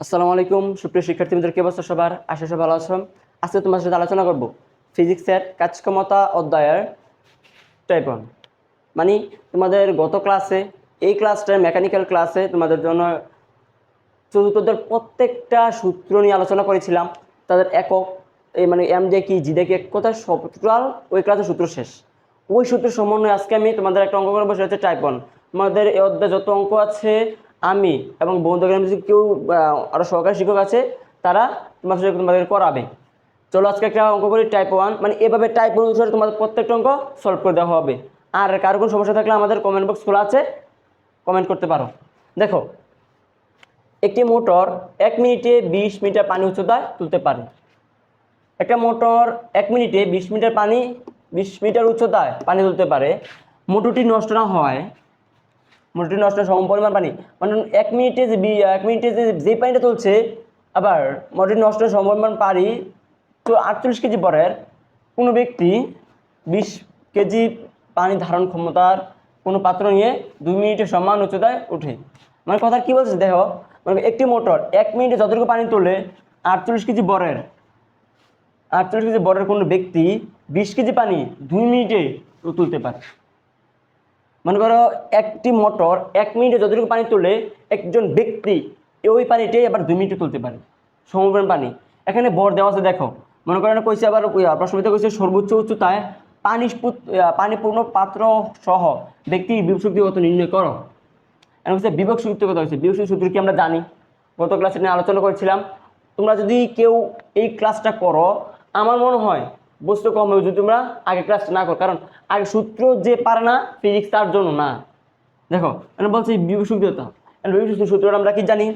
আসসালামু আলাইকুম সুপ্রিয় শিক্ষার্থীদের, কি অবস্থা সবার? আশা করি ভালো আছো। আজকে তোমার সাথে আলোচনা করব ফিজিক্সের কাজক্ষমতা অধ্যায়ের টাইপ 1। মানে তোমাদের গত ক্লাসে, এই ক্লাসটা মেকানিক্যাল ক্লাসে তোমাদের জন্য চতুর্থদের প্রত্যেকটা সূত্র নিয়ে আলোচনা করেছিলাম। তাদের একক এই মানে এম দিয়ে কি, জি দিয়ে কি, এক কথা সব টোটাল ওই ক্লাসের সূত্র শেষ। ওই সূত্র সমন্বয়ে আজকে আমি তোমাদের একটা অঙ্ক করে বসে হচ্ছে টাইপ 1। তোমাদের এই অধ্যায়ে যত অঙ্ক আছে আমি এবং বন্ধুদের কেউ আরও সহকারী শিক্ষক আছে, তারা তোমাদের করাবে। চলো আজকে একটা অঙ্ক করি টাইপ 1। মানে এভাবে টাইপ 1 অনুসারে তোমাদের প্রত্যেকটা অঙ্ক সলভ করে দেওয়া হবে। আর কারো কোনো সমস্যা থাকলে আমাদের কমেন্ট বক্স খোলা আছে, কমেন্ট করতে পারো। দেখো, একটি মোটর 1 মিনিটে 20 মিটার পানি উচ্চতায় তুলতে পারে। একটা মোটর 1 মিনিটে 20 মিটার পানি 20 মিটার উচ্চতায় পানি তুলতে পারে। মোটরটি নষ্ট না হয়, মোটরটি নষ্ট সম পরিমাণ পানি, মানে 1 মিনিটে যে 1 মিনিটে যে পানিটা তুলছে, আবার মোটরটি নষ্ট সম পরিমাণ পানি তো 48 কেজি ভরের কোনো ব্যক্তি 20 কেজি পানি ধারণ ক্ষমতার কোনো পাত্র নিয়ে 2 মিনিটে সমান উচ্চতায় ওঠে। মানে কথা কি বলছে দেখো, মানে একটি মোটর 1 মিনিটে যতটুকু পানি তোলে 48 কেজি ভরের 48 কেজি ভরের কোনো ব্যক্তি 20 কেজি পানি 2 মিনিটে তুলতে পারে। মনে করো একটি মোটর 1 মিনিটে যতটুকু পানি তোলে, একজন ব্যক্তি ওই পানিটাই আবার 2 মিনিটে তুলতে পারে সমপরিমাণ পানি। এখানে ভর দেওয়া আছে দেখো, মনে করেন কইছে আবার প্রশ্নবিতে কইছে সর্বোচ্চ উচ্চতায় পানিপূর্ণ পাত্র সহ ব্যক্তির বিভব শক্তি কত নির্ণয় করো। এখন হচ্ছে বিভব শক্তি কথা হচ্ছে। বিভব শক্তি সূত্র কি আমরা জানি, গত ক্লাসে নিয়ে আলোচনা করেছিলাম। তোমরা যদি কেউ এই ক্লাসটা করো, আমার মনে হয় বুঝতে কম হবে যদি তোমরা আগে ক্লাসটা না করো। কারণ আগে সূত্র যে পারে না ফিজিক্স তার জন্য না। দেখো মানে বলছি বিভব শক্তি হতো, বিভব শক্তি সূত্রটা আমরা কি জানি?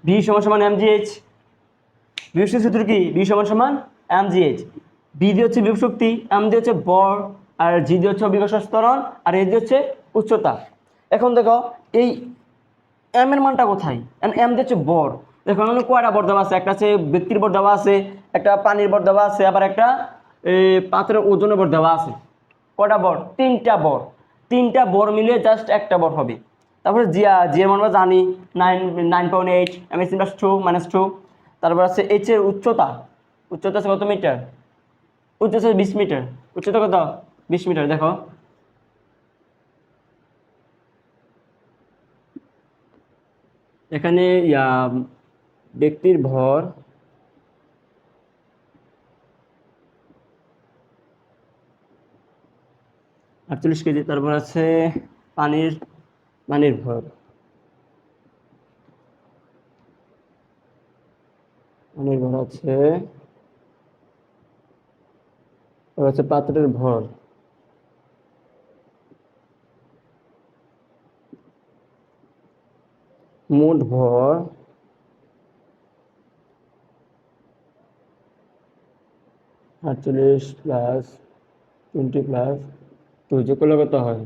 ভি সমান সমান mgh। বিভব শক্তি সূত্র কি? ভি সমান সমান mgh। ভি দিয়ে হচ্ছে বিভব শক্তি, এম দিয়ে হচ্ছে ভর, আর জি দিয়ে হচ্ছে অভিকর্ষ ত্বরণ, আর এ দিয়ে হচ্ছে উচ্চতা। এখন দেখো এই এম এর মানটা কোথায়? এম দিয়ে হচ্ছে ভর। দেখো এখানে কয়টা ভর দেওয়া আছে? একটা আছে ব্যক্তির ভর দেওয়া আছে, একটা পানির ভর দেওয়া আছে, আবার একটা পাত্রের ওজনের ভর দেওয়া আছে। কয়টা ভর? 3টা ভর। 3টা ভর মিলে জাস্ট একটা ভর হবে। তারপরে জি এর মান আমরা জানি 9.8 m/2 তারপর আছে এইচ এর উচ্চতা। উচ্চতা আছে কত মিটার? উচ্চতা 20 মিটার। উচ্চতা কত? 20 মিটার। দেখো এখানে ব্যক্তির ভর 48 কেজি। তারপর আছে পানির পানির ভর, পানির ভর আছে, তারপর আছে পাত্রের ভর, মোট ভর 48 প্লাস 20 প্লাস 2 যোগ করলে কত হয়?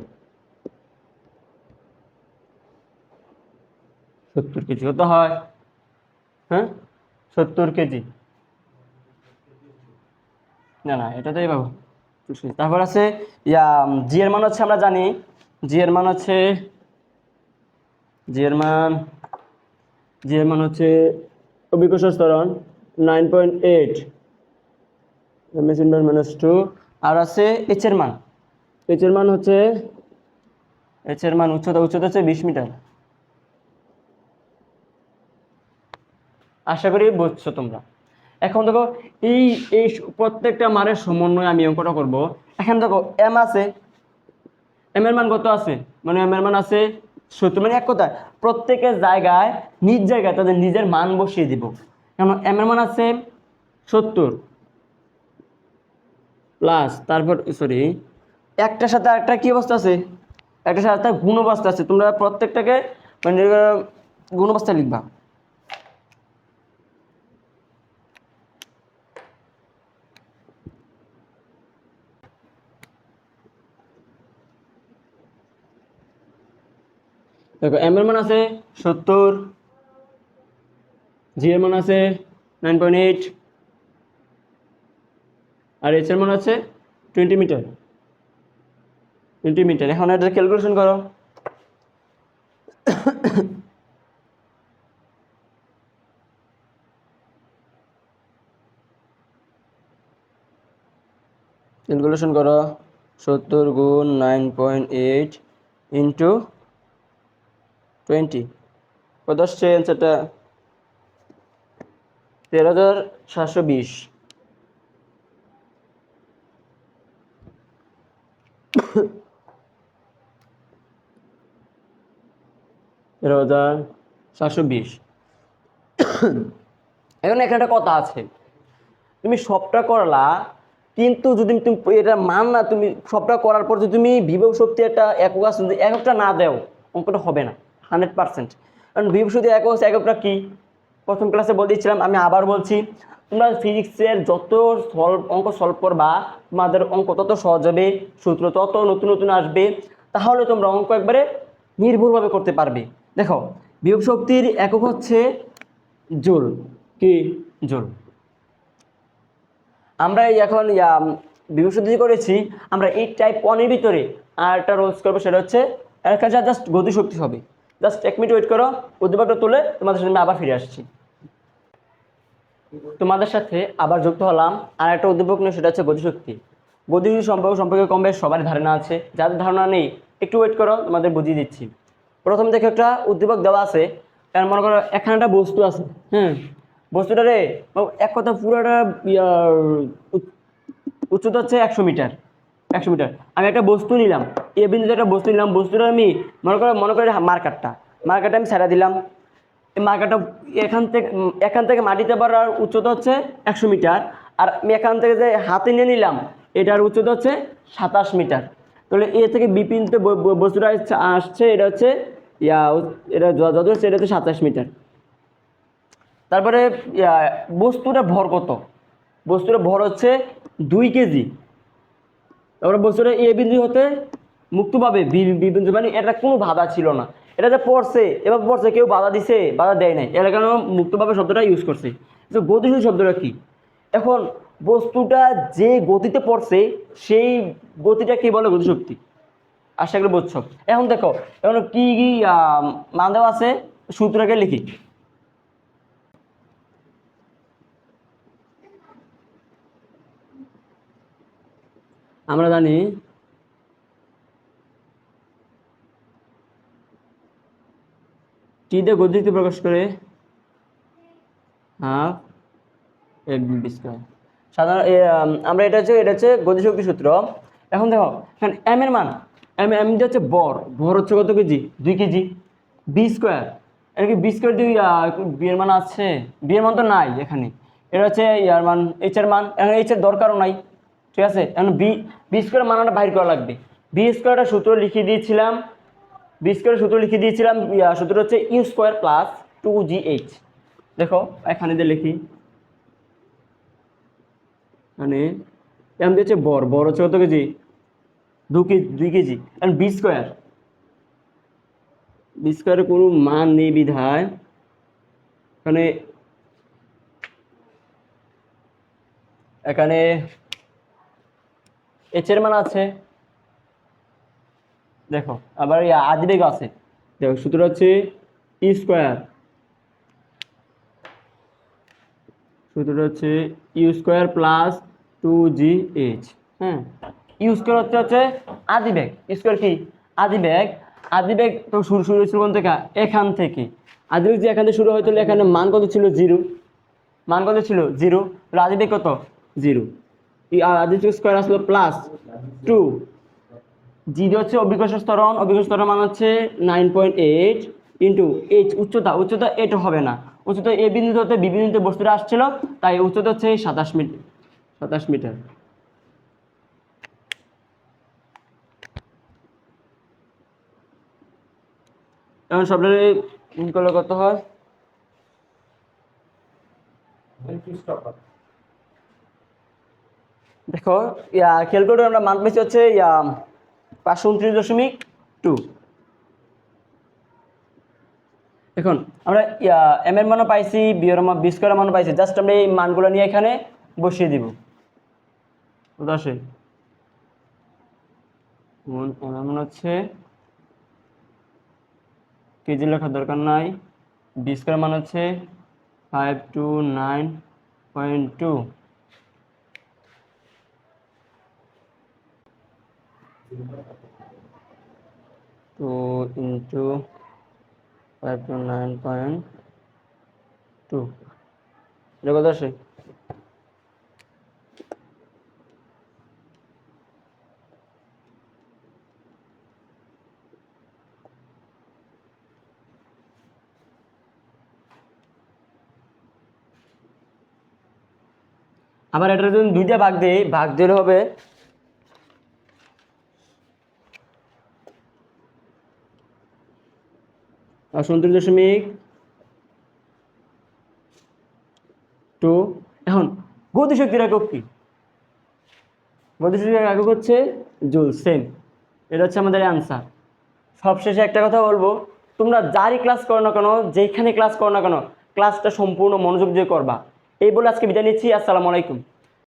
70 কেজি। কত হয়? হ্যাঁ, 70 কেজি। না না, এটাতেই পাবো। তারপর আছে জি এর মান হচ্ছে আমরা জানি, জি এর মান হচ্ছে জি এর মান জি এর মান হচ্ছে অভিকর্ষ ত্বরণ 9.8 m/2। আর আছে এইচ এর মান, এইচ এর মান হচ্ছে এইচ এর মান উচ্চতা হচ্ছে 20 মিটার। আশা করি বুঝছো তোমরা। এখন দেখো এই এই প্রত্যেকটা মানের সমন্বয়ে আমি অঙ্কটা করব। এখন দেখো এম আছে, এম এর মান কত আছে? মানে এম এর মান আছে 70। মানে এক কথায় প্রত্যেকের জায়গায় নিজ জায়গায় তাদের নিজের মান বসিয়ে দিব। কেন? এম এর মান আছে 70 প্লাস, তারপর সরি, একটার সাথে আরেকটা কি অবস্থা আছে? একটার সাথে একটা গুণ অবস্থা আছে। তোমরা প্রত্যেকটাকে মানে গুণ অবস্থা লিখবা। দেখো এম এর মান আছে 70 জি এর মান আছে 9.8 আর এইচ এর মান আছে 20 মিটার। এখন এটা ক্যালকুলেশন করো। ক্যালকুলেশন করো 70 গুণ 9.8 ইন্টু 20 কত আসছে অ্যান্সারটা? 13,720। 13,720। এখন এখানে একটা কথা আছে, তুমি সবটা করলা কিন্তু যদি তুমি এটা মান না, তুমি সবটা করার পর যদি তুমি বিভব শক্তি একটা একক আছে যদি এককটা না দাও অঙ্কটা হবে না 100%। কারণ বিভব শক্তি এককটা কি প্রথম ক্লাসে বলে দিচ্ছিলাম, আমি আবার বলছি, তোমরা ফিজিক্সের যত অঙ্ক সলভ করবা তোমাদের অঙ্ক তত সহজ হবে, সূত্র তত নতুন নতুন আসবে, তাহলে তোমরা অঙ্ক একবারে নির্ভুলভাবে করতে পারবে। দেখো বিভব শক্তির একক হচ্ছে জুল। কি জুল? আমরা এখন বিভব শক্তি করেছি, আমরা এই টাইপ 1 এর ভিতরে আর একটা রোলস করবো, সেটা হচ্ছে একটা জাস্ট গতি শক্তি হবে। জাস্ট 1 মিনিট ওয়েট করো, উদ্দীপকটা তুলে তোমাদের সাথে আবার ফিরে আসছি। তোমাদের সাথে আবার যুক্ত হলাম আর একটা উদ্দীপক নিয়ে, সেটা হচ্ছে গতিশক্তি। গতিশক্তি সম্পর্কে কম বেশ সবার ধারণা আছে, যাদের ধারণা নেই একটু ওয়েট করো, তোমাদের বুঝিয়ে দিচ্ছি। প্রথম দেখে একটা উদ্দীপক দেওয়া আছে, কারণ মনে করো এখানে একটা বস্তু আছে, হ্যাঁ বস্তুটা রে এক কথা পুরোটা উচ্চতা হচ্ছে 100 মিটার। 100 মিটার আমি একটা বস্তু নিলাম, এ বিন্দুতে একটা বস্তু নিলাম, বস্তুটা আমি মনে করে মার্কারটা আমি ছেড়ে দিলাম। এই মার্কারটা এখান থেকে মাটিতে পড়ার উচ্চতা হচ্ছে 100 মিটার, আর আমি এখান থেকে যে হাতে নিয়ে নিলাম এটার উচ্চতা হচ্ছে 27 মিটার। তাহলে এ থেকে বি বিন্দুতে বস্তুটা আসছে, এটা হচ্ছে এটা যত হচ্ছে এটা হচ্ছে 27 মিটার। তারপরে বস্তুটার ভর কত? বস্তুটার ভর হচ্ছে 2 কেজি। তারপরে বস্তুটা এ বিন্দু হতে মুক্তভাবে বি বিন্দু, মানে এটা কোনো বাধা ছিল না, এটা যে পড়ছে এবার পড়ছে, কেউ বাধা দিছে বাধা দেয় নাই, এর কারণে মুক্তভাবে শব্দটা ইউজ করছে। তো গতিশীল শব্দটা কি? এখন বস্তুটা যে গতিতে পড়ছে সেই গতিটা কি বলে? গতিশক্তি। আশা করি বুঝছো। এখন দেখো এখন কি কি মান দেওয়া আছে, সূত্রকে লিখি। আমরা জানি টি দিয়ে গতিশক্তি প্রকাশ করে হাফ এফ বি স্কয়ার। সাধারণ আমরা এটা হচ্ছে গতিশক্তি সূত্র। এখন দেখো এখানে এম এর মান, এম দিয়ে হচ্ছে ভর হচ্ছে কত কেজি? 2 কেজি। বি স্কোয়ার, এটা কি বি স্কোয়ার দিয়ে বি এর মান আছে? বি এর মান তো নাই এখানে। এটা হচ্ছে ইয়ার মান, এইচ এর মান, এখন এইচ এর দরকারও নাই, ঠিক আছে। এখন বি স্কোয়ার মানটা বাইর করা লাগবে। বি স্কোয়ারটা সূত্র লিখে দিয়েছিলাম, সূত্র হচ্ছে ইউ স্কোয়ার প্লাস 2GH। দেখো এখানে দিয়ে লিখি, মানে এম দিয়েছে ভর হচ্ছে কত কেজি? 2 কেজি। এখন বি স্কোয়ারের কোনো মান নেই বিধায় এখানে এখানে এইচ এর মান আছে। দেখো আবার আদিবেগ আছে, দেখো সূত্র হচ্ছে ই স্কোয়ার, সূত্রটা হচ্ছে ইউ স্কোয়ার প্লাস 2GH। হ্যাঁ, ইউ স্কোয়ার হচ্ছে আদিবেগ, স্কোয়ার কি? আদিবেগ। আদিবেগ তো শুরু হয়েছিল কোন থেকে? এখান থেকে। আদিবেগ যে এখান থেকে শুরু হয়েছিল, এখানে মান কত ছিল? 0। মান কত ছিল? 0। তাহলে আদিবেগ কত? 0। আদিবেগ স্কোয়ার আসলো প্লাস 2। জি হচ্ছে অভিকর্ষ ত্বরণ মান হচ্ছে 9.8 ইন্টু এইচ উচ্চতা এটা হবে না, উচ্চতা এ বিন্দু হতে বি বিন্দুতে বস্তুটা আসছিল, তাই উচ্চতা হচ্ছে 27 মিটার। 27 মিটার। এখন সবটা করলে কত হয়? দেখো ক্যালকুলেটর আমরা মান পেয়েছি হচ্ছে 529.2। এখন আমরা এম এর মানও পাইছি, বি স্কোয়ারের মানও পাইছি, জাস্ট আমরা এই মানগুলো নিয়ে এখানে বসিয়ে দিব। দশে এম এর মান হচ্ছে কেজি লেখার দরকার নাই, বি স্কোয়ার মান হচ্ছে 529.2, টু ইন্টু 529.2, এটা কত আসে? আবার এটা যদি দুইটা ভাগ দিই, ভাগ দিলে হবে 37.2। এখন গতিশক্তির একক কি? গতিশক্তির একক হচ্ছে জুল, সেম। এটা হচ্ছে আমাদের অ্যান্সার। সবশেষে একটা কথা বলবো, তোমরা যারই ক্লাস করো না কেন, যেখানে ক্লাস করো না কেন, ক্লাসটা সম্পূর্ণ মনোযোগ দিয়ে করবা। এই বলে আজকে বিদায় নিচ্ছি। আসসালামু আলাইকুম।